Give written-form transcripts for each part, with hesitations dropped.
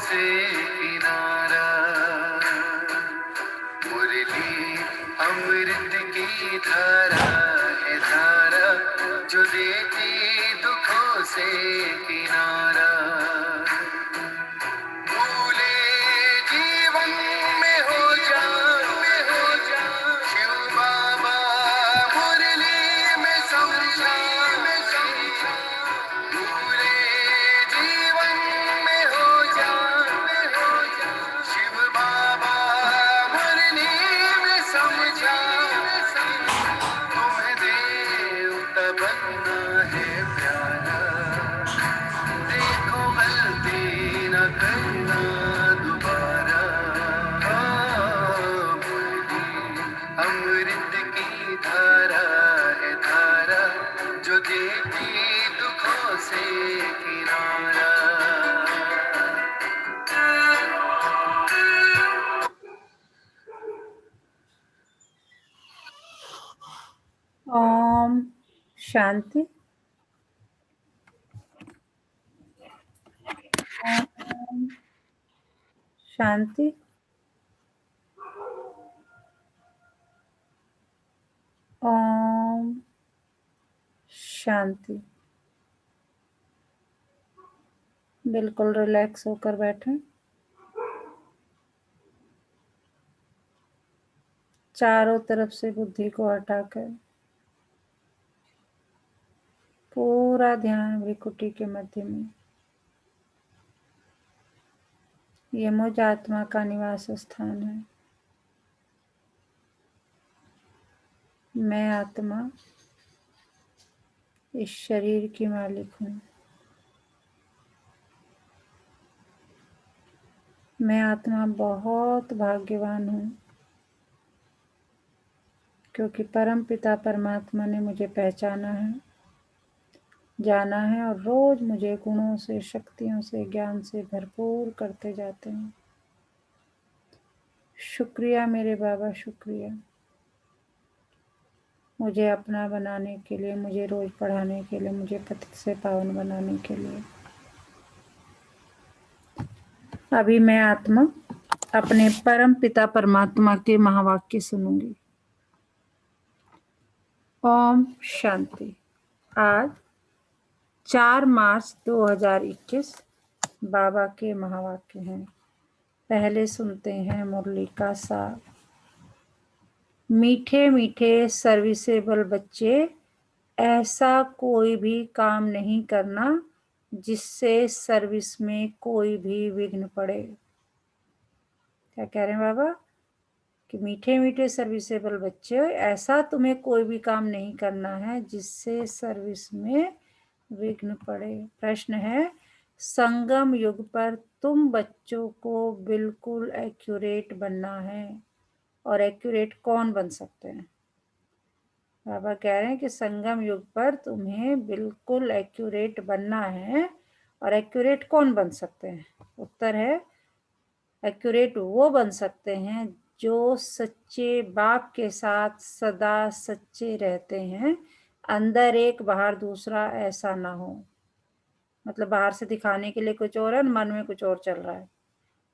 से किनारा, मुरली अमृत की धारा है धारा, जो देती दुखों से किनारा। भूले जीवन में हो जा, शिव बाबा मुरली में समझा, भूले जीवन में हो जा, शिव बाबा मुरली में समझा। तुम्हें देवता बनना है प्यारा, देखो गलती न करना दोबारा। मुरली अमृत की धारा है धारा, जो देती दुखों से किनारा। ओम शांति। ओम शांति। ओम शांति। बिल्कुल रिलैक्स होकर बैठें। चारों तरफ से बुद्धि को हटाकर पूरा ध्यान भ्रिकुटी के मध्य में। ये मुझ आत्मा का निवास स्थान है। मैं आत्मा इस शरीर की मालिक हूँ। मैं आत्मा बहुत भाग्यवान हूँ, क्योंकि परम पिता परमात्मा ने मुझे पहचाना है, जाना है और रोज मुझे गुणों से, शक्तियों से, ज्ञान से भरपूर करते जाते हैं। शुक्रिया मेरे बाबा, शुक्रिया मुझे अपना बनाने के लिए, मुझे रोज पढ़ाने के लिए, मुझे पतित से पावन बनाने के लिए। अभी मैं आत्मा अपने परम पिता परमात्मा के महावाक्य सुनूंगी। ओम शांति। आज 4 मार्च 2021 बाबा के महावाक्य हैं। पहले सुनते हैं मुरली का सार। मीठे मीठे सर्विसेबल बच्चे, ऐसा कोई भी काम नहीं करना जिससे सर्विस में कोई भी विघ्न पड़े। क्या कह रहे हैं बाबा? कि मीठे मीठे सर्विसेबल बच्चे, ऐसा तुम्हें कोई भी काम नहीं करना है जिससे सर्विस में विघ्न पड़े। प्रश्न है, संगम युग पर तुम बच्चों को बिल्कुल एक्यूरेट बनना है, और एक्यूरेट कौन बन सकते हैं? बाबा कह रहे हैं कि संगम युग पर तुम्हें बिल्कुल एक्यूरेट बनना है, और एक्यूरेट कौन बन सकते हैं? उत्तर है, एक्यूरेट वो बन सकते हैं जो सच्चे बाप के साथ सदा सच्चे रहते हैं। अंदर एक बाहर दूसरा ऐसा ना हो। मतलब बाहर से दिखाने के लिए कुछ और है, मन में कुछ और चल रहा है।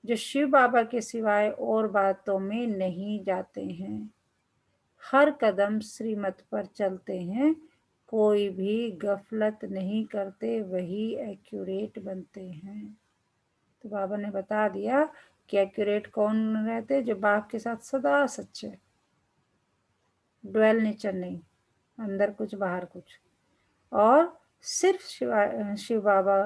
जो शिव बाबा के सिवाय और बातों में नहीं जाते हैं, हर कदम श्रीमत पर चलते हैं, कोई भी गफलत नहीं करते, वही एक्यूरेट बनते हैं। तो बाबा ने बता दिया कि एक्यूरेट कौन रहते? जो बाप के साथ सदा सच्चे, ड्वेल नेचर नहीं, अंदर कुछ बाहर कुछ, और सिर्फ शिव बाबा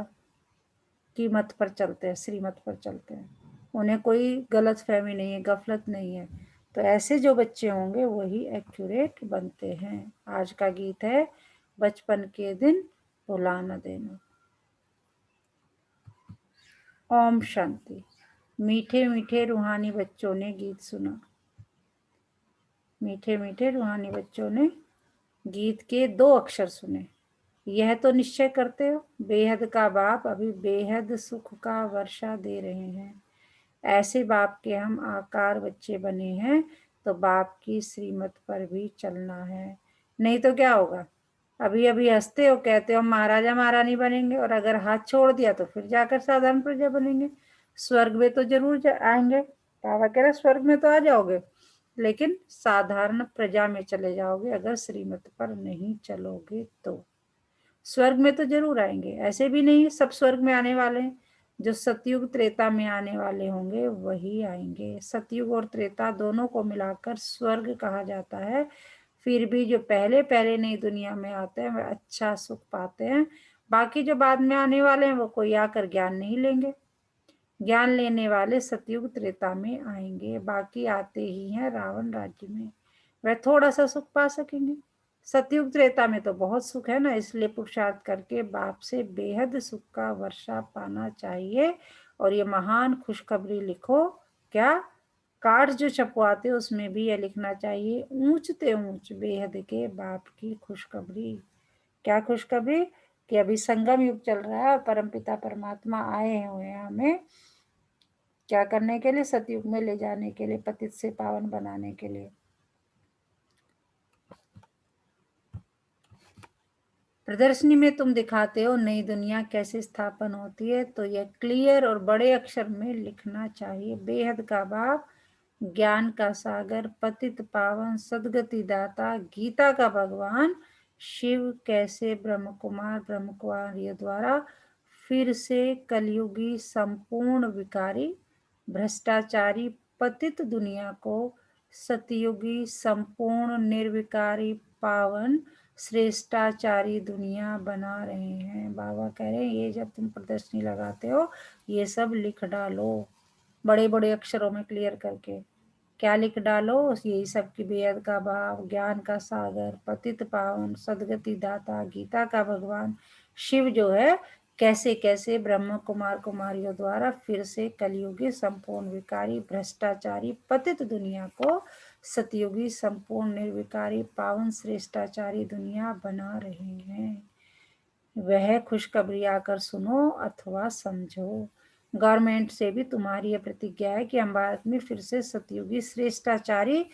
की मत पर चलते हैं, श्रीमत पर चलते हैं। उन्हें कोई गलत फहमी नहीं है, गफलत नहीं है। तो ऐसे जो बच्चे होंगे वही एक्यूरेट बनते हैं। आज का गीत है, बचपन के दिन भुला न देना। ओम शांति। मीठे मीठे रूहानी बच्चों ने गीत सुना। मीठे मीठे रूहानी बच्चों ने गीत के 2 अक्षर सुने। यह तो निश्चय करते हो, बेहद का बाप अभी बेहद सुख का वर्षा दे रहे हैं। ऐसे बाप के हम आकार बच्चे बने हैं, तो बाप की श्रीमत पर भी चलना है। नहीं तो क्या होगा? अभी अभी हंसते हो, कहते हो महाराजा महारानी बनेंगे, और अगर हाथ छोड़ दिया तो फिर जाकर साधारण प्रजा बनेंगे। स्वर्ग में तो जरूर आएंगे। बाबा कह रहे स्वर्ग में तो आ जाओगे, लेकिन साधारण प्रजा में चले जाओगे अगर श्रीमत पर नहीं चलोगे तो। स्वर्ग में तो जरूर आएंगे, ऐसे भी नहीं सब स्वर्ग में आने वाले हैं। जो सतयुग त्रेता में आने वाले होंगे वही आएंगे। सतयुग और त्रेता दोनों को मिलाकर स्वर्ग कहा जाता है। फिर भी जो पहले पहले नई दुनिया में आते हैं वह अच्छा सुख पाते हैं। बाकी जो बाद में आने वाले हैं वो कोई आकर ज्ञान नहीं लेंगे। ज्ञान लेने वाले सतयुग त्रेता में आएंगे, बाकी आते ही हैं रावण राज्य में, वह थोड़ा सा सुख पा सकेंगे। सतयुग त्रेता में तो बहुत सुख है ना, इसलिए पुरुषार्थ करके बाप से बेहद सुख का वर्षा पाना चाहिए। और ये महान खुशखबरी लिखो। क्या कार्ड जो छपवाते उसमें भी यह लिखना चाहिए, ऊंचते ऊंच बेहद के बाप की खुशखबरी। क्या खुशखबरी? कि अभी संगम युग चल रहा है और परमपिता परमात्मा आए हुए हैं हमें क्या करने के लिए? सतयुग में ले जाने के लिए, पतित से पावन बनाने के लिए। प्रदर्शनी में तुम दिखाते हो नई दुनिया कैसे स्थापन होती है, तो यह क्लियर और बड़े अक्षर में लिखना चाहिए। बेहद का बाप, ज्ञान का सागर, पतित पावन, सदगति दाता, गीता का भगवान शिव कैसे ब्रह्म कुमार द्वारा फिर से कलयुगी संपूर्ण विकारी भ्रष्टाचारी पतित दुनिया को सतयुगी संपूर्ण निर्विकारी पावन श्रेष्ठाचारी दुनिया बना रहे हैं। बाबा कह रहे हैं ये जब तुम प्रदर्शनी लगाते हो ये सब लिख डालो बड़े बड़े अक्षरों में क्लियर करके। क्या लिख डालो? यही सब की बेहद का भाव, ज्ञान का सागर, पतित पावन, सदगति दाता, गीता का भगवान शिव जो है कैसे कैसे ब्रह्म कुमार कुमारियों द्वारा फिर से कलयुगी संपूर्ण विकारी भ्रष्टाचारी पतित दुनिया को सतयुगी संपूर्ण निर्विकारी पावन श्रेष्ठाचारी दुनिया बना रहे हैं। वह खुशखबरी आकर सुनो अथवा समझो। गवर्नमेंट से भी तुम्हारी यह प्रतिज्ञा है कि हम भारत में फिर से सतयुगी श्रेष्ठाचारी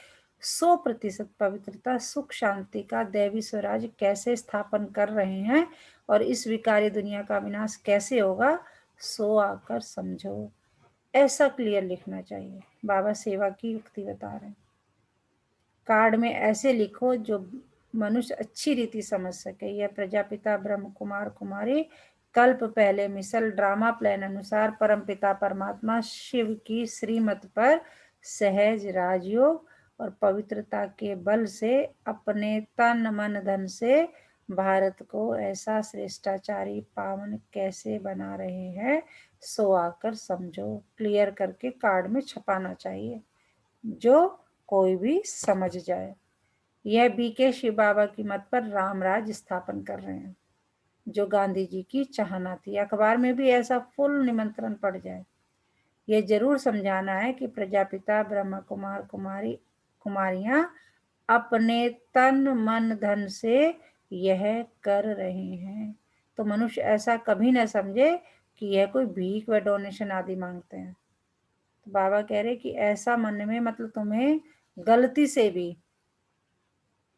100% पवित्रता सुख शांति का दैवी स्वराज कैसे स्थापन कर रहे हैं और इस विकारी दुनिया का विनाश कैसे होगा, सो आकर समझो। ऐसा क्लियर लिखना चाहिए। बाबा सेवा की युक्ति बता रहे हैं। कार्ड में ऐसे लिखो जो मनुष्य अच्छी रीति समझ सके। यह प्रजापिता ब्रह्म कुमार कुमारी कल्प पहले मिसल ड्रामा प्लान अनुसार परमपिता परमात्मा शिव की श्रीमत पर सहज राजयोग और पवित्रता के बल से अपने तन मन धन से भारत को ऐसा श्रेष्ठाचारी पावन कैसे बना रहे हैं, सो आकर समझो। क्लियर करके कार्ड में छपाना चाहिए जो कोई भी समझ जाए। यह बीके शिव बाबा की मत पर राम राज स्थापन कर रहे हैं जो गांधी जी की चाहना थी। अखबार में भी ऐसा फुल निमंत्रण पड़ जाए। यह जरूर समझाना है कि प्रजापिता ब्रह्म कुमार कुमारियां अपने तन मन धन से यह कर रहे हैं, तो मनुष्य ऐसा कभी न समझे कि यह कोई भीख व डोनेशन आदि मांगते हैं। तो बाबा कह रहे कि ऐसा मन में मतलब तुम्हें गलती से भी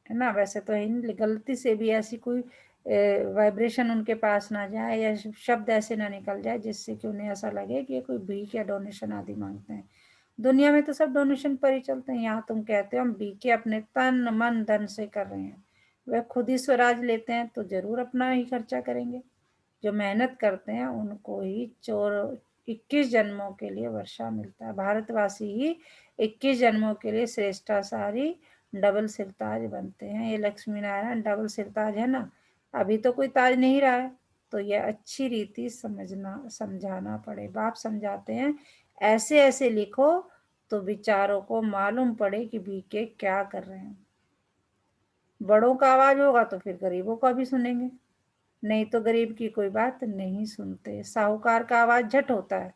है ना, वैसे तो गलती से भी ऐसी कोई वाइब्रेशन उनके पास ना जाए या शब्द ऐसे ना निकल जाए जिससे कि उन्हें ऐसा लगे कि ये कोई भीख या डोनेशन आदि मांगते हैं। दुनिया में तो सब डोनेशन पर ही चलते हैं। यहाँ तुम कहते हो हम बीके अपने तन मन धन से कर रहे हैं। वह खुद ही स्वराज लेते हैं तो जरूर अपना ही खर्चा करेंगे। जो मेहनत करते हैं उनको ही 21 जन्मों के लिए वर्षा मिलता है। भारतवासी ही 21 जन्मों के लिए श्रेष्ठाचारी डबल सिरताज बनते हैं। ये लक्ष्मी नारायण डबल सिरताज है ना, अभी तो कोई ताज नहीं रहा है, तो यह अच्छी रीति समझाना पड़े। बाप समझाते हैं ऐसे ऐसे लिखो तो विचारों को मालूम पड़े कि बीके क्या कर रहे हैं। बड़ों का आवाज होगा तो फिर गरीबों का भी सुनेंगे, नहीं तो गरीब की कोई बात नहीं सुनते। साहूकार का आवाज झट होता है,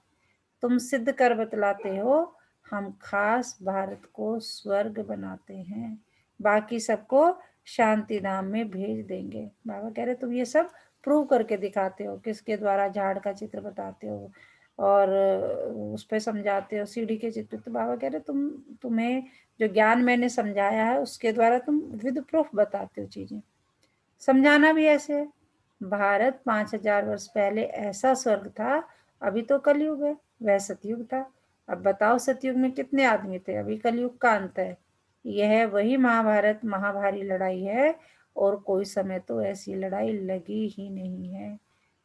तुम सिद्ध कर बतलाते हो हम खास भारत को स्वर्ग बनाते हैं, बाकी सबको शांति धाम में भेज देंगे। बाबा कह रहे तुम ये सब प्रूव करके दिखाते हो, किसके द्वारा झाड़ का चित्र बताते हो और उस पर समझाते हो सीढ़ी के चित्र। तो बाबा कह रहे तुम्हें जो ज्ञान मैंने समझाया है उसके द्वारा तुम विद प्रूफ बताते हो चीजें। समझाना भी ऐसे है। भारत 5000 वर्ष पहले ऐसा स्वर्ग था, अभी तो कलयुग है, वह सतयुग था। अब बताओ सतयुग में कितने आदमी थे, अभी कलयुग का अंत है। यह वही महाभारत महाभारी लड़ाई है, और कोई समय तो ऐसी लड़ाई लगी ही नहीं है।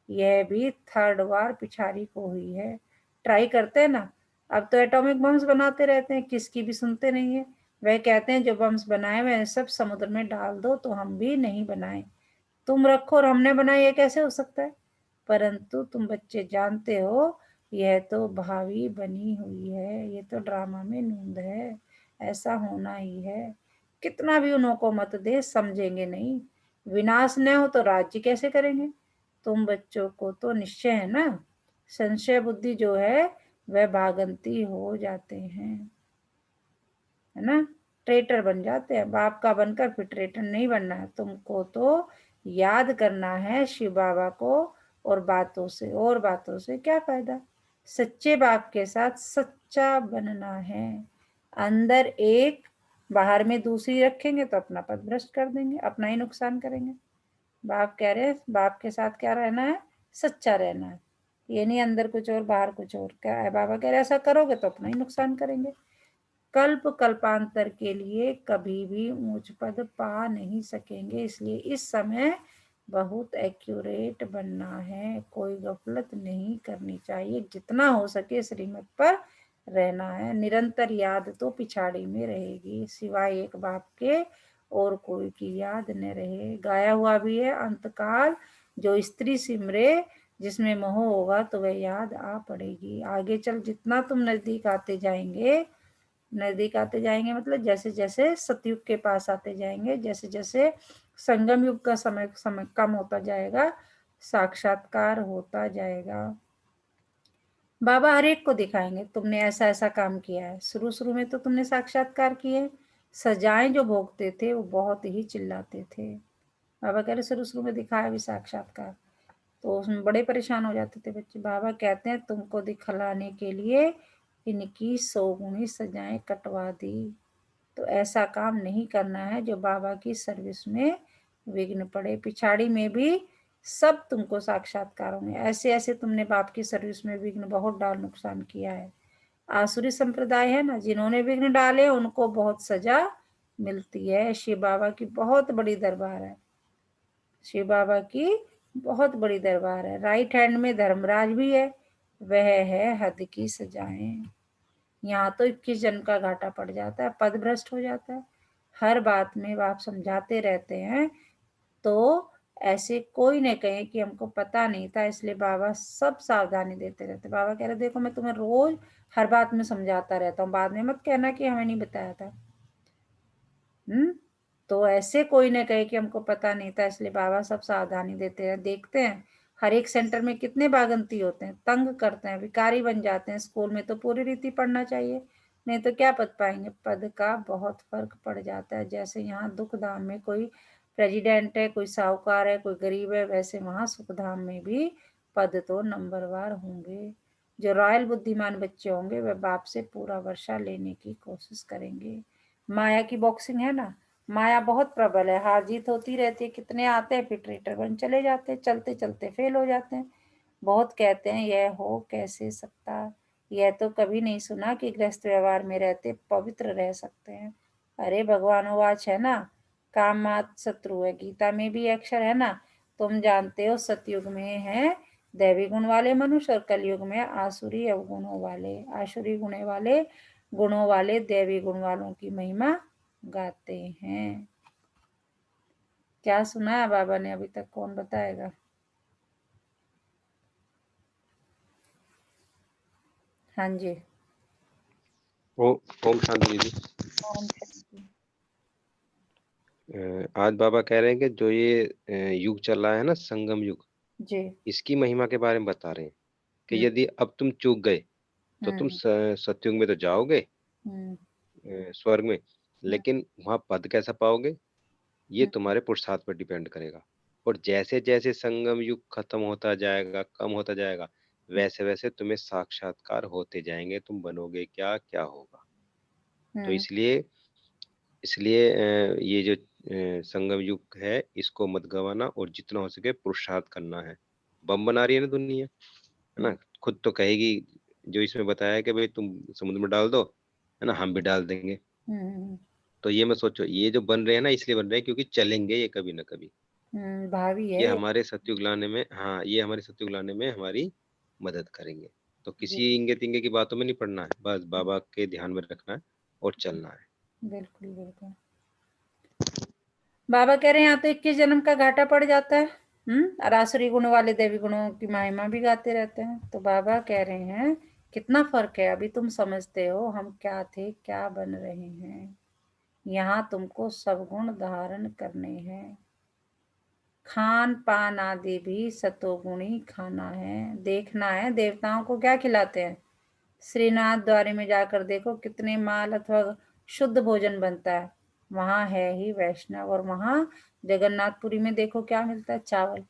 यह भी थर्ड वार पिछाड़ी को हुई है। ट्राई करते हैं ना, अब तो एटॉमिक बम्स बनाते रहते हैं, किसकी भी सुनते नहीं है। वह कहते हैं जो बम्स बनाए हुए सब समुद्र में डाल दो, तो हम भी नहीं बनाए। तुम रखो और हमने बनाई, ये कैसे हो सकता है? परंतु तुम बच्चे जानते हो, यह तो भावी बनी हुई है, ये तो ड्रामा में नूंद है, ऐसा होना ही है। कितना भी उनको मत दे, समझेंगे नहीं। विनाश न हो तो राज्य कैसे करेंगे? तुम बच्चों को तो निश्चय है ना, संशय बुद्धि जो है वह भागंती हो जाते हैं, है ना, ट्रेटर बन जाते हैं। बाप का बनकर फिर ट्रेटर नहीं बनना है तुमको, तो याद करना है शिव बाबा को, और बातों से क्या फायदा। सच्चे बाप के साथ सच्चा बनना है। अंदर एक, बाहर में दूसरी रखेंगे तो अपना पद भ्रष्ट कर देंगे, अपना ही नुकसान करेंगे। बाप कह रहे हैं बाप के साथ क्या रहना है, सच्चा रहना है। ये नहीं अंदर कुछ और बाहर कुछ और। क्या है, बाबा कह रहे ऐसा करोगे तो अपना ही नुकसान करेंगे। कल्प कल्पांतर के लिए कभी भी ऊंच पद पा नहीं सकेंगे। इसलिए इस समय बहुत एक्यूरेट बनना है, कोई गफलत नहीं करनी चाहिए, जितना हो सके श्रीमत पर रहना है। निरंतर याद तो पिछाड़ी में रहेगी, सिवाय एक बाप के और कोई की याद न रहे। गाया हुआ भी है, अंतकाल जो स्त्री सिमरे, जिसमें मोह होगा तो वह याद आ पड़ेगी। आगे चल जितना तुम नजदीक आते जाएंगे, मतलब जैसे जैसे सतयुग के पास आते जाएंगे, जैसे जैसे संगम युग का समय समय कम होता जाएगा, साक्षात्कार होता जाएगा। बाबा हर एक को दिखाएंगे तुमने ऐसा ऐसा काम किया है। शुरू शुरू में तो तुमने साक्षात्कार किए, सजाएं जो भोगते थे वो बहुत ही चिल्लाते थे। बाबा कह रहे शुरू शुरू में दिखाया भी साक्षात्कार, तो उसमें बड़े परेशान हो जाते थे बच्चे। बाबा कहते हैं तुमको दिखलाने के लिए इनकी 100 गुनी सजाएं कटवा दी। तो ऐसा काम नहीं करना है जो बाबा की सर्विस में विघ्न पड़े। पिछाड़ी में भी सब तुमको साक्षात्कार होंगे। ऐसे ऐसे तुमने बाप की सर्विस में विघ्न बहुत डाल नुकसान किया है। आसुरी संप्रदाय है ना, जिन्होंने विघ्न डाले उनको बहुत सजा मिलती है। शिव बाबा की बहुत बड़ी दरबार है, शिव बाबा की बहुत बड़ी दरबार है। राइट हैंड में धर्मराज भी है, वह है हद की सजाएं। यहाँ तो 21 जन्म का घाटा पड़ जाता है, पद भ्रष्ट हो जाता है। हर बात में आप समझाते रहते हैं, तो ऐसे कोई न कहे कि हमको पता नहीं था, इसलिए बाबा सब सावधानी देते रहते। बाबा कह रहे देखो मैं तुम्हें रोज हर बात में समझाता रहता हूँ, बाद में मत कहना कि हमें नहीं बताया था। तो ऐसे कोई न कहे कि हमको पता नहीं था, इसलिए बाबा सब सावधानी देते हैं। देखते हैं हर एक सेंटर में कितने बागंती होते हैं, तंग करते हैं, विकारी बन जाते हैं। स्कूल में तो पूरी रीति पढ़ना चाहिए, नहीं तो क्या पद पाएंगे। पद का बहुत फर्क पड़ जाता है। जैसे यहाँ दुख धाम में कोई प्रेसिडेंट है, कोई साहूकार है, कोई गरीब है, वैसे वहाँ सुख धाम में भी पद तो नंबरवार होंगे। जो रॉयल बुद्धिमान बच्चे होंगे वह बाप से पूरा वर्षा लेने की कोशिश करेंगे। माया की बॉक्सिंग है ना, माया बहुत प्रबल है, हार जीत होती रहती है। कितने आते हैं फिर ट्रेटर बन चले जाते हैं, चलते चलते फेल हो जाते हैं। बहुत कहते हैं यह हो कैसे सकता, यह तो कभी नहीं सुना कि गृहस्थ व्यवहार में रहते पवित्र रह सकते हैं। अरे भगवानुवाच है ना, काम मात शत्रु है, गीता में भी अक्षर है ना। तुम जानते हो सतयुग में है दैवी गुण वाले मनुष्य, और कलयुग में आसुरी अवगुणों वाले, आसुरी गुणों वाले दैवी गुण वालों की महिमा गाते हैं। क्या सुना है बाबा ने अभी तक, कौन बताएगा? हाँ जी। ओम शांति जी। ओम शांति। आज बाबा कह रहे हैं कि जो ये युग चल रहा है ना, संगम युग, जी। इसकी महिमा के बारे में बता रहे हैं कि हम्म। यदि अब तुम चूक गए तो तुम हम्म। सतयुग में तो जाओगे, हम्म। स्वर्ग में, हम्म। लेकिन वहां पद कैसा पाओगे ये हम्म। तुम्हारे पुरुषार्थ पर डिपेंड करेगा। और जैसे जैसे संगम युग खत्म होता जाएगा, कम होता जाएगा, वैसे वैसे तुम्हें साक्षात्कार होते जाएंगे, तुम बनोगे क्या क्या होगा। तो हम्म। इसलिए इसलिए ये जो संगम युग है इसको मत गवाना, और जितना हो सके पुरुषार्थ करना है। बम बना रही है ना दुनिया, है ना, खुद तो कहेगी, जो इसमें बताया है कि भाई तुम समुद्र में डाल दो, है ना, हम भी डाल देंगे। हम्म। तो ये मैं सोचो, ये जो बन रहे हैं ना, इसलिए बन रहे हैं क्योंकि चलेंगे ये कभी ना कभी। भावी है ये ये। हमारे सतयुग लाने में, हाँ, ये हमारे सतयुग लाने में हमारी मदद करेंगे। तो जी, किसी इंगे तिंगे की बातों में नहीं पड़ना है, बस बाबा के ध्यान में रखना है और चलना है। बिल्कुल बिल्कुल। बाबा कह रहे हैं यहाँ तो 21 जन्म का घाटा पड़ जाता है। और आसुरी गुण वाले देवी गुणों की महिमा भी गाते रहते हैं। तो बाबा कह रहे हैं कितना फर्क है, अभी तुम समझते हो हम क्या थे क्या बन रहे हैं। यहाँ तुमको सब गुण धारण करने हैं। खान पान आदि भी सतोगुणी खाना है। देखना है देवताओं को क्या खिलाते हैं। श्रीनाथ द्वारे में जाकर देखो कितने माल अथवा शुद्ध भोजन बनता है। वहाँ है ही वैष्णव। और वहाँ जगन्नाथपुरी में देखो क्या मिलता है, चावल।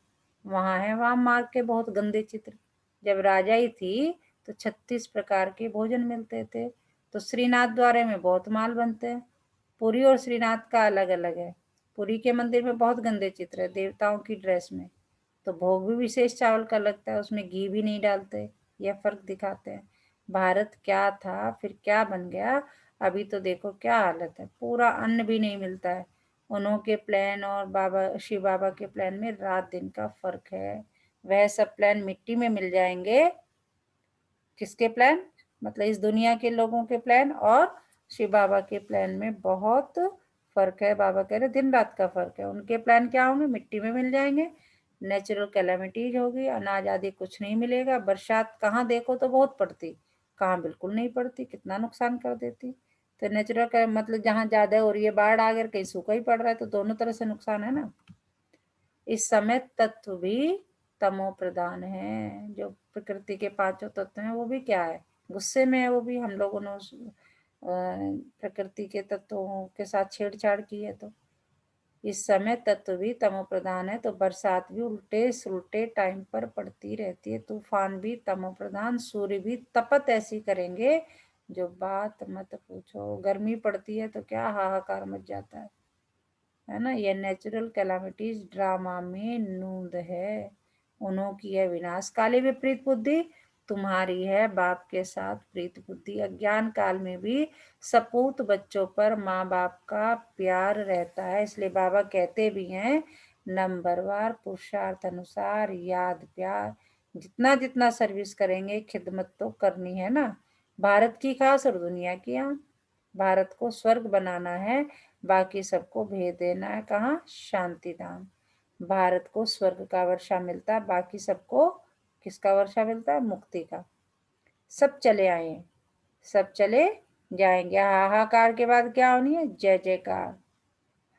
वहाँ है वाम मार्ग के बहुत गंदे चित्र। जब राजाई थी तो 36 प्रकार के भोजन मिलते थे। तो श्रीनाथ द्वारे में बहुत माल बनते हैं। पुरी और श्रीनाथ का अलग अलग है। पुरी के मंदिर में बहुत गंदे चित्र है देवताओं की ड्रेस में। तो भोग भी विशेष चावल का लगता है, उसमें घी भी नहीं डालते। यह फर्क दिखाते हैं। भारत क्या था फिर क्या बन गया, अभी तो देखो क्या हालत है। पूरा अन्न भी नहीं मिलता है। उन्हों के प्लान और बाबा शिव बाबा के प्लान में रात दिन का फर्क है। वह सब प्लान मिट्टी में मिल जाएंगे। किसके प्लान, मतलब इस दुनिया के लोगों के प्लान और शिव बाबा के प्लान में बहुत फर्क है। बाबा कह रहे दिन रात का फर्क है। उनके प्लान क्या होंगे, मिट्टी में मिल जाएंगे। नेचुरल कैलामिटीज होगी, अनाज आदि कुछ नहीं मिलेगा। बरसात कहाँ देखो तो बहुत पड़ती, कहाँ बिल्कुल नहीं पड़ती, कितना नुकसान कर देती। तो नेचुरल का मतलब जहाँ ज्यादा हो रही है बाढ़ आ गई, कहीं सूखा ही पड़ रहा है, तो दोनों तरह से नुकसान है ना। इस समय तत्व भी तमो प्रधान है। जो प्रकृति के पांचों तत्व हैं वो भी क्या है, गुस्से में है। वो भी हम लोगों ने उस प्रकृति के तत्वों के साथ छेड़छाड़ की है। तो इस समय तत्व भी तमो प्रधान है। तो बरसात भी उल्टे सुलटे टाइम पर पड़ती रहती है। तूफान भी तमो प्रधान, सूर्य भी तपत ऐसी करेंगे जो बात मत पूछो। गर्मी पड़ती है तो क्या हाहाकार मच जाता है ना। यह नेचुरल कैलामिटीज ड्रामा में नूंद है। उन्हों की है विनाश काले विपरीत बुद्धि, तुम्हारी है बाप के साथ प्रीत बुद्धि। अज्ञान काल में भी सपूत बच्चों पर माँ बाप का प्यार रहता है। इसलिए बाबा कहते भी हैं नंबरवार पुरुषार्थ अनुसार याद प्यार। जितना जितना सर्विस करेंगे, खिदमत तो करनी है ना। भारत की खास और दुनिया की आम। भारत को स्वर्ग बनाना है, बाकी सबको भेज देना है कहाँ, शांति धाम। भारत को स्वर्ग का वर्षा मिलता है, बाकी सबको किसका वर्षा मिलता है, मुक्ति का। सब चले आए, सब चले जाएंगे। हाहाकार के बाद क्या होनी है, जय जयकार।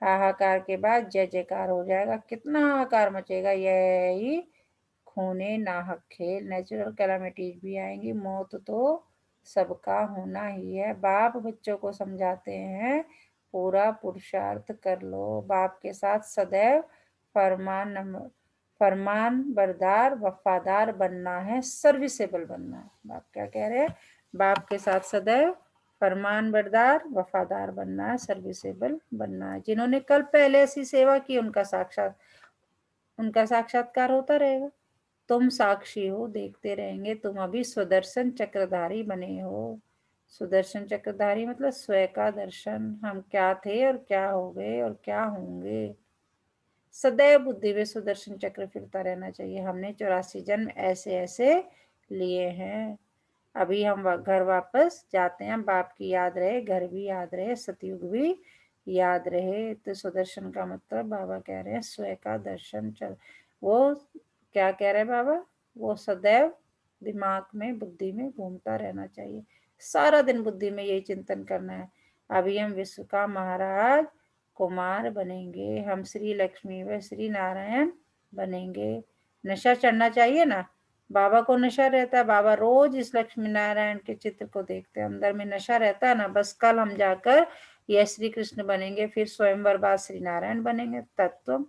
हाहाकार के बाद जय जयकार हो जाएगा। कितना हाहाकार मचेगा, यही खूने नाहक खेल। नेचुरल कैलामिटीज भी आएंगी, मौत तो सबका होना ही है। बाप बच्चों को समझाते हैं पूरा पुरुषार्थ कर लो, बाप के साथ सदैव फरमान बरदार वफादार बनना है, सर्विसेबल बनना है। बाप क्या कह रहे हैं, बाप के साथ सदैव फरमान बरदार वफादार बनना है, सर्विसेबल बनना है। जिन्होंने कल पहले ऐसी सेवा की उनका साक्षात्कार होता रहेगा। तुम साक्षी हो, देखते रहेंगे। तुम अभी स्वदर्शन चक्रधारी बने हो। सुदर्शन चक्रधारी मतलब स्वयं का दर्शन। हम क्या थे और क्या हो गए और क्या होंगे। सदैव बुद्धि में सुदर्शन चक्र फिरता रहना चाहिए। हमने 84 जन्म ऐसे ऐसे लिए हैं। अभी हम घर वापस जाते हैं। बाप की याद रहे, घर भी याद रहे, सतयुग भी याद रहे। तो सुदर्शन का मतलब बाबा कह रहे हैं स्वयं का दर्शन। चल वो क्या कह रहे हैं बाबा, वो सदैव दिमाग में बुद्धि में घूमता रहना चाहिए। सारा दिन बुद्धि में यही चिंतन करना है। अभी हम विश्व का महाराज कुमार बनेंगे, हम श्री लक्ष्मी व श्री नारायण बनेंगे। नशा चढ़ना चाहिए ना, बाबा को नशा रहता है। बाबा रोज इस लक्ष्मी नारायण के चित्र को देखते हैं, अंदर में नशा रहता है ना। बस कल हम जाकर यह श्री कृष्ण बनेंगे, फिर स्वयंवर बाद श्री नारायण बनेंगे। तत्व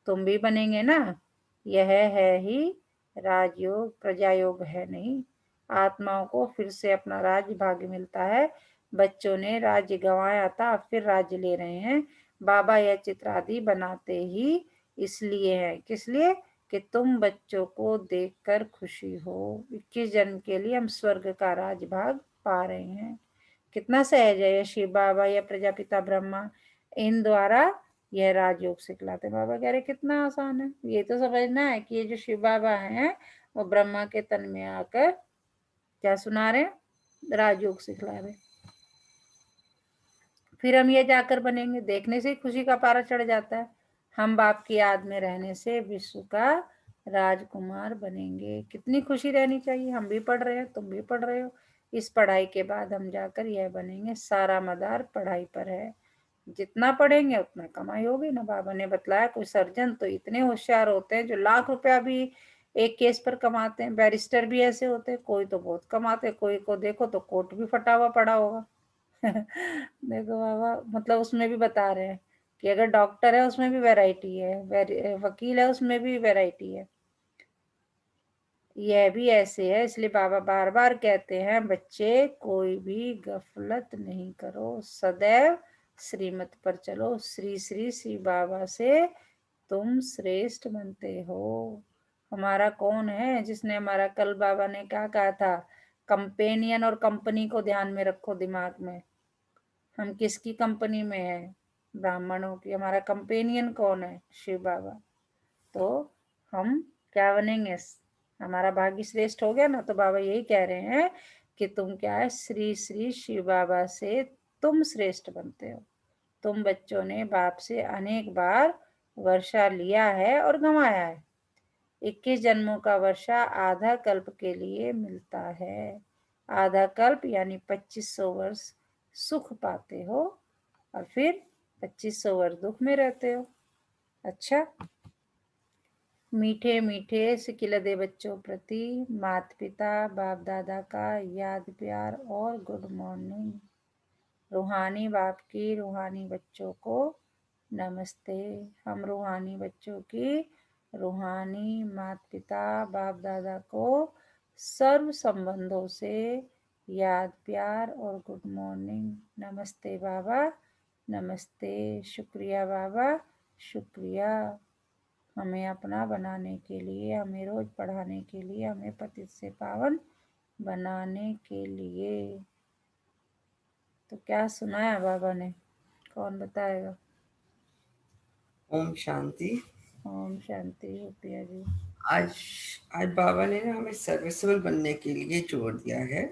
तुम भी बनेंगे ना। यह है ही राजयोग, प्रजा योग है नहीं। आत्माओं को फिर से अपना राज्य भाग्य मिलता है। बच्चों ने राज्य गंवाया था, अब फिर राज्य ले रहे हैं। बाबा यह चित्र आदि बनाते ही इसलिए है, किस लिए, कि तुम बच्चों को देखकर खुशी हो। 21 जन्म के लिए हम स्वर्ग का राजभाग पा रहे हैं। कितना सहज है। ये शिव बाबा या प्रजापिता ब्रह्मा इन द्वारा यह राजयोग सिखलाते। बाबा कह रहे कितना आसान है। ये तो समझना है कि ये जो शिव बाबा हैं वो ब्रह्मा के तन में आकर क्या सुना रहे, राजयोग सिखला रहे। फिर हम ये जाकर बनेंगे। देखने से ही खुशी का पारा चढ़ जाता है। हम बाप की याद में रहने से विश्व का राजकुमार बनेंगे। कितनी खुशी रहनी चाहिए। हम भी पढ़ रहे हैं, तुम भी पढ़ रहे हो। इस पढ़ाई के बाद हम जाकर यह बनेंगे। सारा मदार पढ़ाई पर है। जितना पढ़ेंगे उतना कमाई होगी ना। बाबा ने बतलाया कोई सर्जन तो इतने होशियार होते हैं जो लाख रुपया भी एक केस पर कमाते हैं। बैरिस्टर भी ऐसे होते हैं, कोई तो बहुत कमाते हैं, कोई को देखो तो कोट भी फटा हुआ पड़ा होगा। देखो बाबा, मतलब उसमें भी बता रहे हैं कि अगर डॉक्टर है उसमें भी वैरायटी है, वकील है उसमें भी वैरायटी है। यह भी ऐसे है। इसलिए बाबा बार बार कहते हैं बच्चे कोई भी गफलत नहीं करो, सदैव श्रीमत पर चलो। श्री श्री श्री बाबा से तुम श्रेष्ठ बनते हो। हमारा कौन है जिसने हमारा, कल बाबा ने क्या कहा था, कंपेनियन और कंपनी को ध्यान में रखो दिमाग में। हम किसकी कंपनी में है, ब्राह्मणों की। हमारा कंपेनियन कौन है, शिव बाबा। तो हम क्या बनेंगे, हमारा भाग्य श्रेष्ठ हो गया ना। तो बाबा यही कह रहे हैं कि तुम क्या है, श्री श्री शिव बाबा से तुम श्रेष्ठ बनते हो। तुम बच्चों ने बाप से अनेक बार वर्षा लिया है और गंवाया है। 21 जन्मों का वर्षा आधा कल्प के लिए मिलता है। आधा कल्प यानी 2500 वर्ष सुख पाते हो और फिर 2500 वर्ष दुख में रहते हो। अच्छा, मीठे मीठे सिकिलदे बच्चों प्रति माता पिता बाप दादा का याद प्यार और गुड मॉर्निंग। रूहानी बाप की रूहानी बच्चों को नमस्ते। हम रूहानी बच्चों की रूहानी माता पिता बाप दादा को सर्व संबंधों से याद प्यार और गुड मॉर्निंग। नमस्ते बाबा, नमस्ते। शुक्रिया बाबा, शुक्रिया। हमें अपना बनाने के लिए, हमें रोज पढ़ाने के लिए, हमें पतित से पावन बनाने के लिए। तो क्या सुनाया बाबा ने, कौन बताएगा। ओम शांति। ओम शांति हो प्रिया जी। आज आज बाबा ने ना हमें सर्विसेबल बनने के लिए जोर दिया है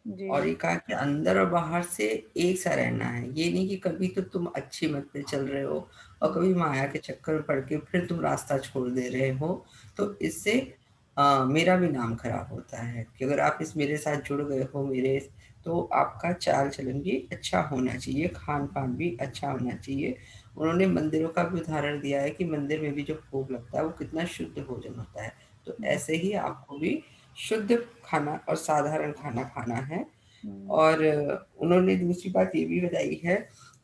जी और ये कहा कि अंदर और बाहर से एक सा रहना है। ये नहीं कि कभी तो तुम अच्छी मत पे चल रहे हो और कभी माया के चक्कर में पड़ के फिर तुम रास्ता छोड़ दे रहे हो। तो इससे मेरा भी नाम खराब होता है कि अगर आप इस मेरे साथ जुड़ गए हो मेरे, तो आपका चाल चलन भी अच्छा होना चाहिए, खान पान भी अच्छा होना चाहिए। उन्होंने मंदिरों का भी उदाहरण दिया है कि मंदिर में भी जो भोग लगता है वो कितना शुद्ध भोजन होता है। तो ऐसे ही आपको भी शुद्ध खाना और साधारण खाना खाना है। और उन्होंने दूसरी बात ये भी बताई है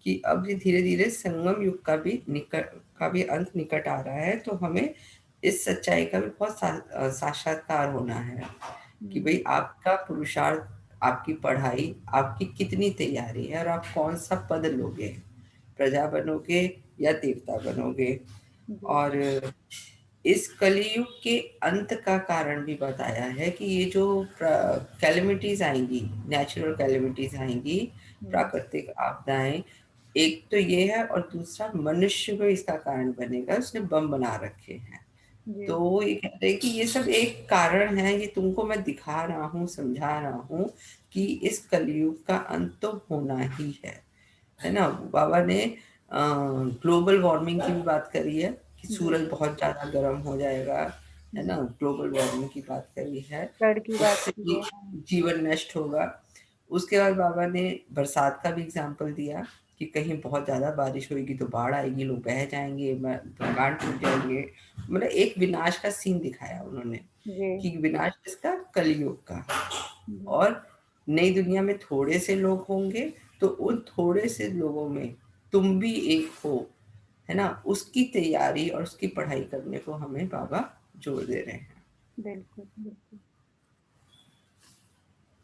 कि अब ये धीरे धीरे संगम युग का भी अंत निकट आ रहा है। तो हमें इस सच्चाई का भी बहुत साक्षात्कार होना है कि भाई आपका पुरुषार्थ, आपकी पढ़ाई, आपकी कितनी तैयारी है और आप कौन सा पद लोगे, प्रजा बनोगे या देवता बनोगे। और इस कलयुग के अंत का कारण भी बताया है कि ये जो कैलेमिटीज आएंगी, नेचुरल कैलेमिटीज आएंगी, प्राकृतिक आपदाएं, एक तो ये है और दूसरा मनुष्य को इसका कारण बनेगा। उसने बम बना रखे हैं। तो वो ये कहते हैं कि ये सब एक कारण है, ये तुमको मैं दिखा रहा हूँ, समझा रहा हूँ कि इस कलयुग का अंत तो होना ही है ना। बाबा ने ग्लोबल वार्मिंग की भी बात करी है कि सूरज बहुत ज्यादा गर्म हो जाएगा, है ना। ग्लोबल वार्मिंग की बात करी है, की बात उससे की है। जीवन नष्ट होगा। उसके बाद बाबा ने बरसात का भी एग्जाम्पल दिया कि कहीं बहुत ज्यादा बारिश होगी तो बाढ़ आएगी, लोग बह जाएंगे, मकान टूट जाएंगे। मतलब एक विनाश का सीन दिखाया उन्होंने कि विनाश किसका, कलयुग का। और नई दुनिया में थोड़े से लोग होंगे, तो उन थोड़े से लोगों में तुम भी एक हो, है ना। उसकी तैयारी और उसकी पढ़ाई करने को हमें बाबा जोर दे रहे हैं। बिल्कुल बिल्कुल।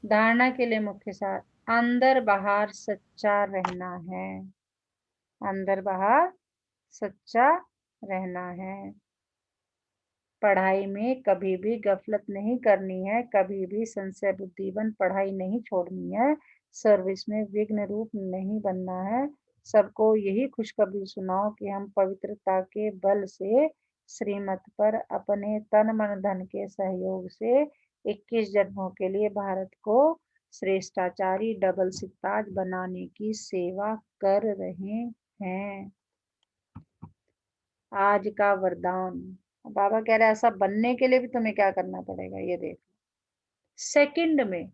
धारणा के लिए मुख्य सार, अंदर बाहर सच्चा रहना है। अंदर बाहर सच्चा रहना है। पढ़ाई में कभी भी गफलत नहीं करनी है, कभी भी संशय बुद्धिवन पढ़ाई नहीं छोड़नी है, सर्विस में विघ्न रूप नहीं बनना है। सबको यही खुशखबरी सुनाओ कि हम पवित्रता के बल से श्रीमत पर अपने तन मन धन के सहयोग से 21 जन्मों के लिए भारत को श्रेष्ठाचारी डबल सिताज बनाने की सेवा कर रहे हैं। आज का वरदान। बाबा कह रहे हैं ऐसा बनने के लिए भी तुम्हें क्या करना पड़ेगा, ये देख। सेकंड में,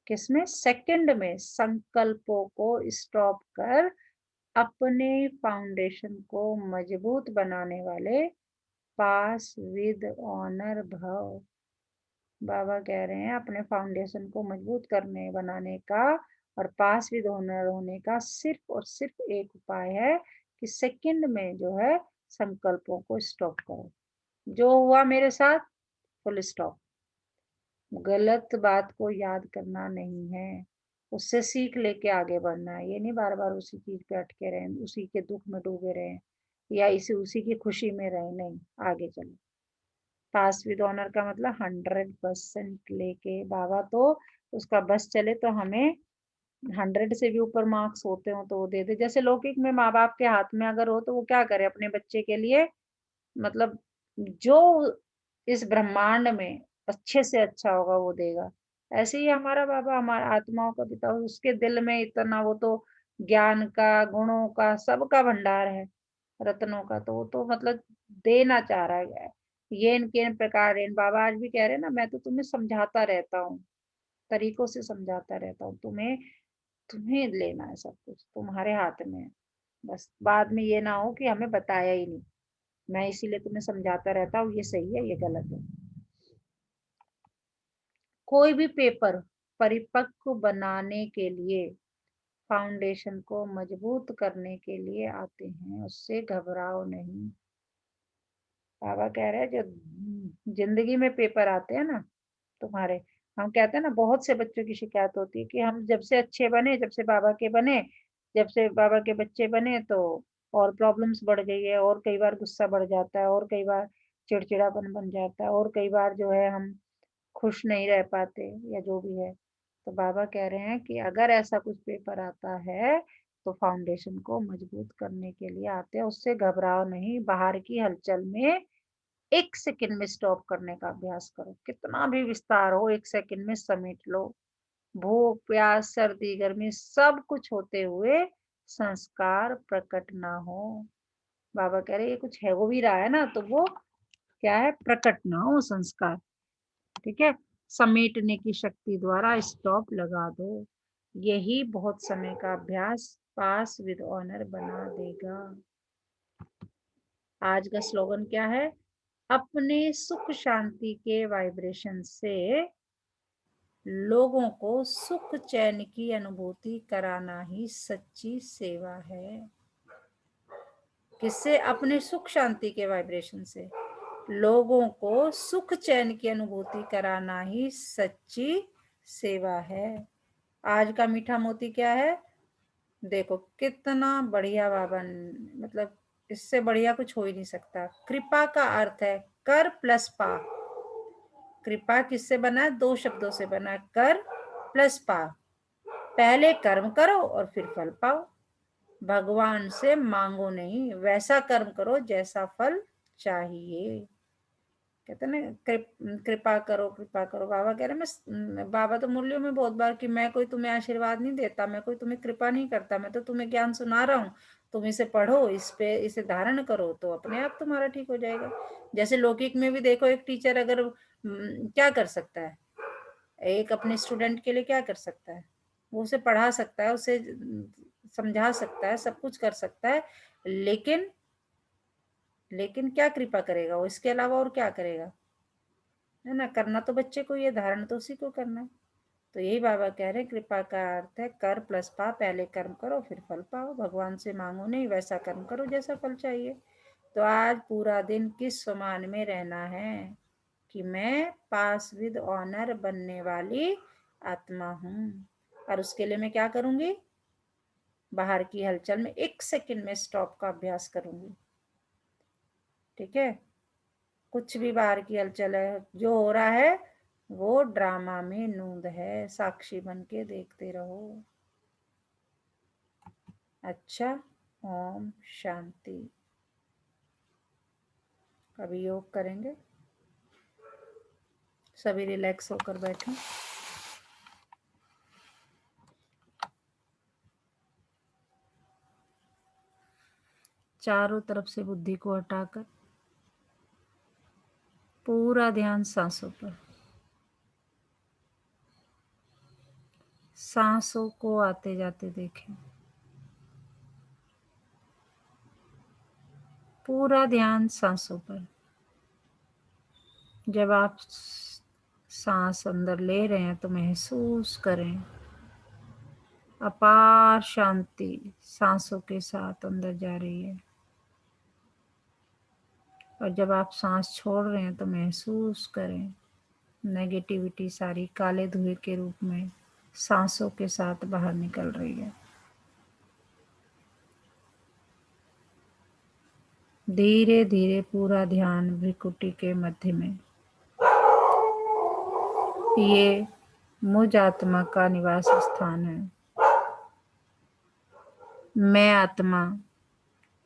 किसमें? सेकंड में संकल्पों को स्टॉप कर अपने फाउंडेशन को मजबूत बनाने वाले पास विद ऑनर भव। बाबा कह रहे हैं अपने फाउंडेशन को मजबूत करने बनाने का और पास विद ऑनर होने का सिर्फ और सिर्फ एक उपाय है कि सेकंड में जो है संकल्पों को स्टॉप करो। जो हुआ मेरे साथ, फुल स्टॉप। गलत बात को याद करना नहीं है, उससे सीख लेके आगे बढ़ना है। ये नहीं बार बार उसी चीज पे अटके रहे, उसी के दुख में डूबे रहे या उसी की खुशी में रहे। नहीं, आगे चलो। पास विद ऑनर का मतलब 100% लेके। बाबा तो उसका बस चले तो हमें 100 से भी ऊपर मार्क्स होते हो तो वो दे दे। जैसे लौकिक में माँ बाप के हाथ में अगर हो तो वो क्या करे अपने बच्चे के लिए, मतलब जो इस ब्रह्मांड में अच्छे से अच्छा होगा वो देगा। ऐसे ही हमारा बाबा हमारा आत्माओं का पिता, उसके दिल में इतना, वो तो ज्ञान का, गुणों का, सबका भंडार है, रत्नों का। तो वो तो मतलब देना चाह रहा है। ये इनके प्रकार इन बाबा आज भी कह रहे हैं ना, मैं तो तुम्हें समझाता रहता हूँ, तरीकों से समझाता रहता हूँ तुम्हें। तुम्हें लेना है, सब कुछ तुम्हारे हाथ में है। बस बाद में ये ना हो कि हमें बताया ही नहीं। मैं इसीलिए तुम्हें समझाता रहता हूँ, ये सही है, ये गलत है। कोई भी पेपर परिपक्व बनाने के लिए, फाउंडेशन को मजबूत करने के लिए आते हैं, उससे घबराओ नहीं। बाबा कह रहे हैं जो जिंदगी में पेपर आते हैं ना तुम्हारे, हम कहते हैं ना, बहुत से बच्चों की शिकायत होती है कि हम जब से अच्छे बने, जब से बाबा के बने, जब से बाबा के बच्चे बने तो और प्रॉब्लम्स बढ़ गई है, और कई बार गुस्सा बढ़ जाता है, और कई बार चिड़चिड़ापन बन जाता है, और कई बार जो है हम खुश नहीं रह पाते, या जो भी है। तो बाबा कह रहे हैं कि अगर ऐसा कुछ पेपर आता है तो फाउंडेशन को मजबूत करने के लिए आते हैं, उससे घबराओ नहीं। बाहर की हलचल में 1 सेकंड में स्टॉप करने का अभ्यास करो। कितना भी विस्तार हो, 1 सेकंड में समेट लो। भूख प्यास सर्दी गर्मी सब कुछ होते हुए संस्कार प्रकट ना हो। बाबा कह रहे ये कुछ है वो भी रहा है ना, तो वो क्या है, प्रकट ना हो संस्कार। ठीक है, समेटने की शक्ति द्वारा स्टॉप लगा दो। यही बहुत समय का अभ्यास पास विद ऑनर बना देगा। आज का स्लोगन क्या है? अपने सुख शांति के वाइब्रेशन से लोगों को सुख चैन की अनुभूति कराना ही सच्ची सेवा है। किससे? अपने सुख शांति के वाइब्रेशन से लोगों को सुख चैन की अनुभूति कराना ही सच्ची सेवा है। आज का मीठा मोती क्या है? देखो कितना बढ़िया बाबा, मतलब इससे बढ़िया कुछ हो ही नहीं सकता। कृपा का अर्थ है कर प्लस पा। कृपा किससे बना है? 2 शब्दों से बना है, कर प्लस पा। पहले कर्म करो और फिर फल पाओ। भगवान से मांगो नहीं, वैसा कर्म करो जैसा फल चाहिए। कहते ना कृपा करो कृपा करो। बाबा कह रहे बाबा तो मुरलियों में बहुत बार कि मैं कोई तुम्हें आशीर्वाद नहीं देता, मैं कोई तुम्हें कृपा नहीं करता, मैं तो तुम्हें ज्ञान सुना रहा हूँ, तुम इसे पढ़ो, इस पे इसे धारण करो तो अपने आप तुम्हारा ठीक हो जाएगा। जैसे लौकिक में भी देखो, एक टीचर अगर क्या कर सकता है, एक अपने स्टूडेंट के लिए क्या कर सकता है? वो उसे पढ़ा सकता है, उसे समझा सकता है, सब कुछ कर सकता है, लेकिन लेकिन क्या कृपा करेगा वो? इसके अलावा और क्या करेगा? है ना, करना तो बच्चे को, ये धारण तो उसी को करना है। तो यही बाबा कह रहे हैं, कृपा का अर्थ है कर प्लस पा। पहले कर्म करो फिर फल पाओ। भगवान से मांगो नहीं, वैसा कर्म करो जैसा फल चाहिए। तो आज पूरा दिन किस समान में रहना है कि मैं पास विद ऑनर बनने वाली आत्मा हूँ। और उसके लिए मैं क्या करूंगी? बाहर की हलचल में 1 सेकंड में स्टॉप का अभ्यास करूंगी। ठीक है, कुछ भी बाहर की हलचल है, जो हो रहा है वो ड्रामा में नूंद है, साक्षी बन के देखते रहो। अच्छा, ओम शांति। अभी योग करेंगे, सभी रिलैक्स होकर बैठें। चारों तरफ से बुद्धि को हटाकर पूरा ध्यान सांसों पर। सांसों को आते जाते देखें। पूरा ध्यान सांसों पर। जब आप सांस अंदर ले रहे हैं तो महसूस करें अपार शांति सांसों के साथ अंदर जा रही है। और जब आप सांस छोड़ रहे हैं तो महसूस करें नेगेटिविटी सारी काले धुएं के रूप में सांसों के साथ बाहर निकल रही है। धीरे धीरे पूरा ध्यान भ्रिकुटी के मध्य में। ये मुझ आत्मा का निवास स्थान है। मैं आत्मा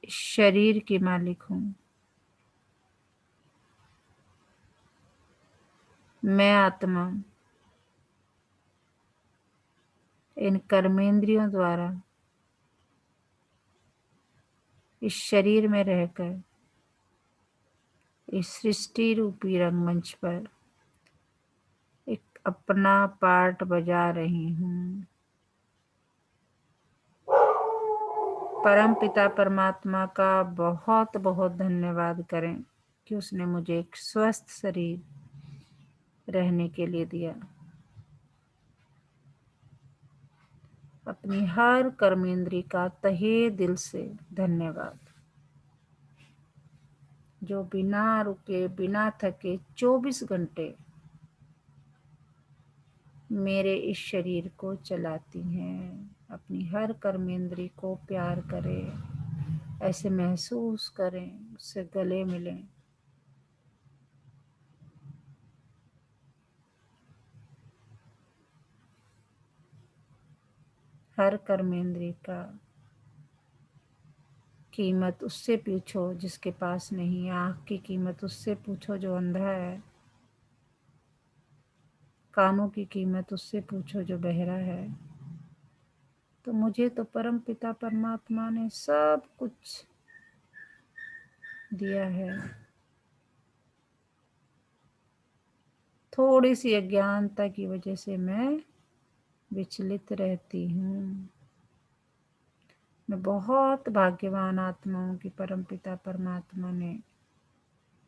शरीर की मालिक हूँ। मैं आत्मा इन कर्मेंद्रियों द्वारा इस शरीर में रहकर इस सृष्टि रूपी रंगमंच पर एक अपना पार्ट बजा रही हूँ। परम पिता परमात्मा का बहुत बहुत धन्यवाद करें कि उसने मुझे एक स्वस्थ शरीर रहने के लिए दिया। अपनी हर कर्मेंद्री का तहे दिल से धन्यवाद, जो बिना रुके बिना थके 24 घंटे मेरे इस शरीर को चलाती हैं। अपनी हर कर्मेंद्री को प्यार करें, ऐसे महसूस करें, उससे गले मिलें। हर कर्मेंद्री का कीमत उससे पूछो जिसके पास नहीं। आँख की कीमत उससे पूछो जो अंधा है। कानों की कीमत उससे पूछो जो बहरा है। तो मुझे तो परम पिता परमात्मा ने सब कुछ दिया है। थोड़ी सी अज्ञानता की वजह से मैं विचलित रहती हूँ। मैं बहुत भाग्यवान आत्मा हूँ कि परम पिता परमात्मा ने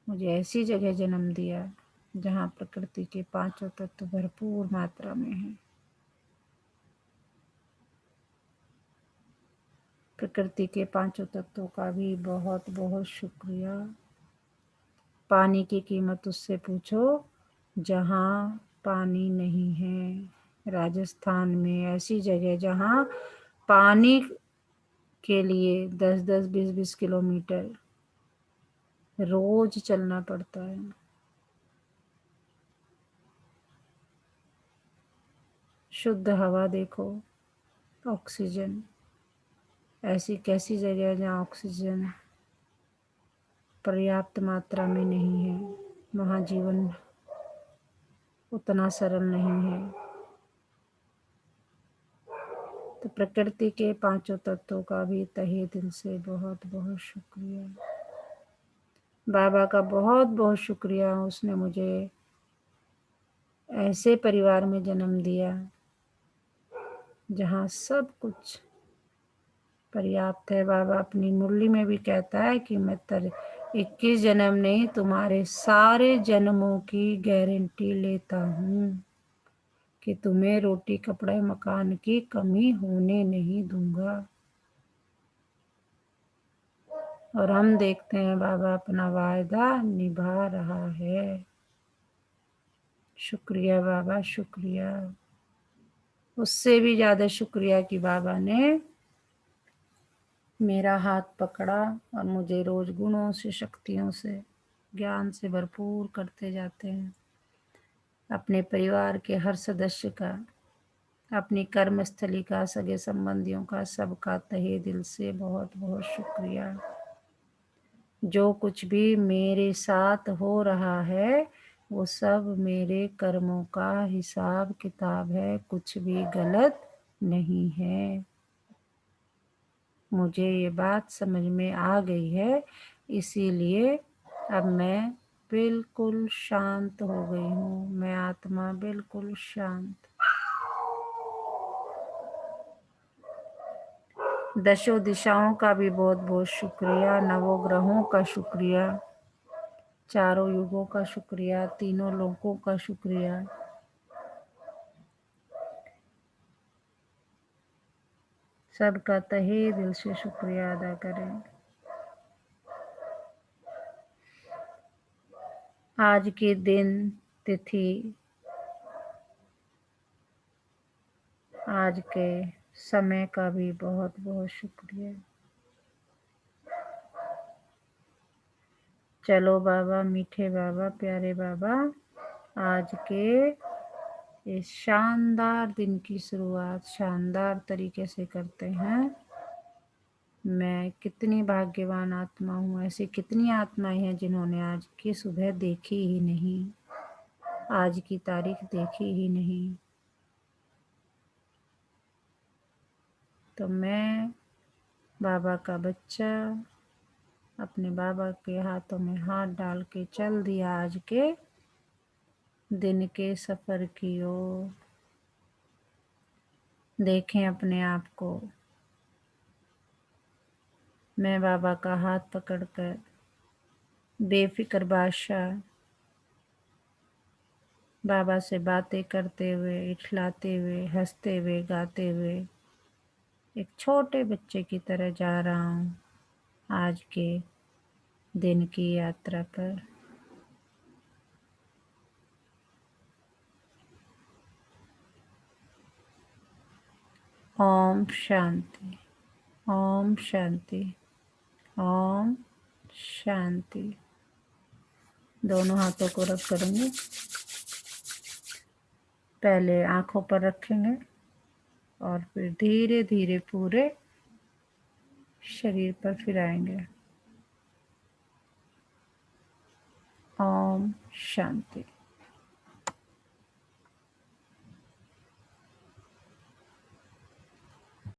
मुझे ऐसी जगह जन्म दिया जहाँ प्रकृति के पांचों तत्व भरपूर मात्रा में हैं। प्रकृति के पांचों तत्वों का भी बहुत बहुत शुक्रिया। पानी की कीमत उससे पूछो जहाँ पानी नहीं है। राजस्थान में ऐसी जगह जहाँ पानी के लिए 10-10, 20-20 किलोमीटर रोज चलना पड़ता है। शुद्ध हवा देखो, ऑक्सीजन। ऐसी कैसी जगह है जहाँ ऑक्सीजन पर्याप्त मात्रा में नहीं है। वहाँ जीवन उतना सरल नहीं है। तो प्रकृति के पांचों तत्वों का भी तहे दिल से बहुत बहुत शुक्रिया। बाबा का बहुत बहुत शुक्रिया, उसने मुझे ऐसे परिवार में जन्म दिया जहाँ सब कुछ पर्याप्त है। बाबा अपनी मुरली में भी कहता है कि मैं 21 जन्म नहीं, तुम्हारे सारे जन्मों की गारंटी लेता हूँ कि तुम्हें रोटी कपड़े मकान की कमी होने नहीं दूंगा। और हम देखते हैं बाबा अपना वायदा निभा रहा है। शुक्रिया बाबा, शुक्रिया। उससे भी ज़्यादा शुक्रिया कि बाबा ने मेरा हाथ पकड़ा और मुझे रोज गुणों से शक्तियों से ज्ञान से भरपूर करते जाते हैं। अपने परिवार के हर सदस्य का, अपनी कर्मस्थली का, सगे संबंधियों का, सबका तहे दिल से बहुत बहुत शुक्रिया। जो कुछ भी मेरे साथ हो रहा है वो सब मेरे कर्मों का हिसाब किताब है, कुछ भी गलत नहीं है। मुझे ये बात समझ में आ गई है, इसीलिए अब मैं बिल्कुल शांत हो गई हूँ। मैं आत्मा बिल्कुल शांत। दशों दिशाओं का भी बहुत बहुत शुक्रिया, नवोग्रहों का शुक्रिया, चारों युगों का शुक्रिया, तीनों लोकों का शुक्रिया। सबका तहे दिल से शुक्रिया अदा करें। आज के दिन, तिथि, आज के समय का भी बहुत बहुत शुक्रिया। चलो बाबा, मीठे बाबा, प्यारे बाबा, आज के इस शानदार दिन की शुरुआत शानदार तरीके से करते हैं। मैं कितनी भाग्यवान आत्मा हूँ। ऐसी कितनी आत्माएं हैं जिन्होंने आज की सुबह देखी ही नहीं, आज की तारीख देखी ही नहीं। तो मैं बाबा का बच्चा अपने बाबा के हाथों में हाथ डाल के चल दिया आज के दिन के सफ़र की ओर। देखें अपने आप को। मैं बाबा का हाथ पकड़कर बेफिक्र बादशाह बाबा से बातें करते हुए, इठलाते हुए, हंसते हुए, गाते हुए एक छोटे बच्चे की तरह जा रहा हूँ आज के दिन की यात्रा पर। ओम शांति, ओम शांति, ओम शांति। दोनों हाथों को रब करेंगे, पहले आंखों पर रखेंगे और फिर धीरे धीरे पूरे शरीर पर फिराएंगे। ओम शांति।